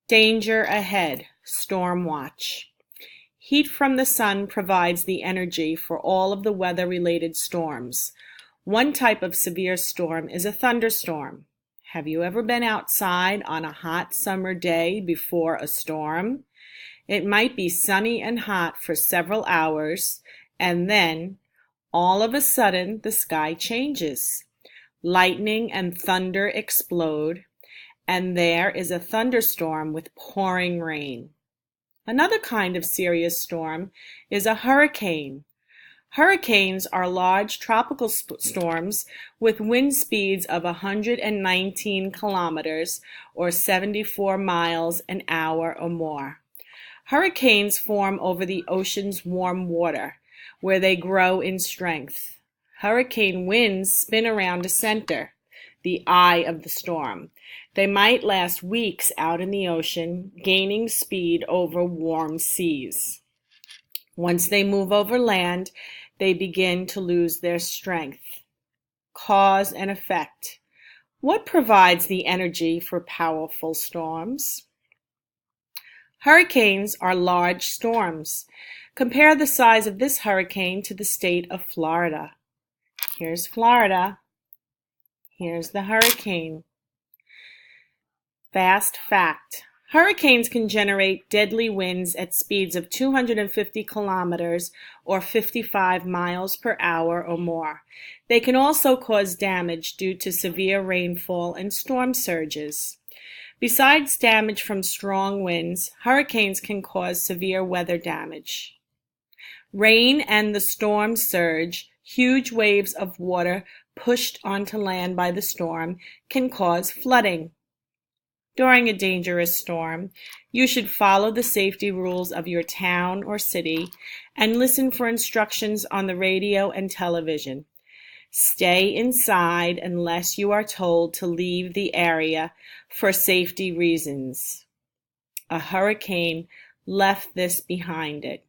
Danger ahead, storm watch. Heat from the sun provides the energy for all of the weather-related storms. One type of severe storm is a thunderstorm. Have you ever been outside on a hot summer day before a storm? It might be sunny and hot for several hours, and then, all of a sudden, the sky changes. Lightning and thunder explode, and there is a thunderstorm with pouring rain. Another kind of serious storm is a hurricane. Hurricanes are large tropical storms with wind speeds of 119 kilometers or 74 miles an hour or more. Hurricanes form over the ocean's warm water, where they grow in strength. Hurricane winds spin around a center, the eye of the storm. They might last weeks out in the ocean, gaining speed over warm seas. Once they move over land, they begin to lose their strength. Cause and effect. What provides the energy for powerful storms? Hurricanes are large storms. Compare the size of this hurricane to the state of Florida. Here's Florida. Here's the hurricane. Fast fact. Hurricanes can generate deadly winds at speeds of 250 kilometers or 55 miles per hour or more. They can also cause damage due to severe rainfall and storm surges. Besides damage from strong winds, hurricanes can cause severe weather damage. Rain and the storm surge, huge waves of water pushed onto land by the storm, can cause flooding. During a dangerous storm, you should follow the safety rules of your town or city and listen for instructions on the radio and television. Stay inside unless you are told to leave the area for safety reasons. A hurricane left this behind it.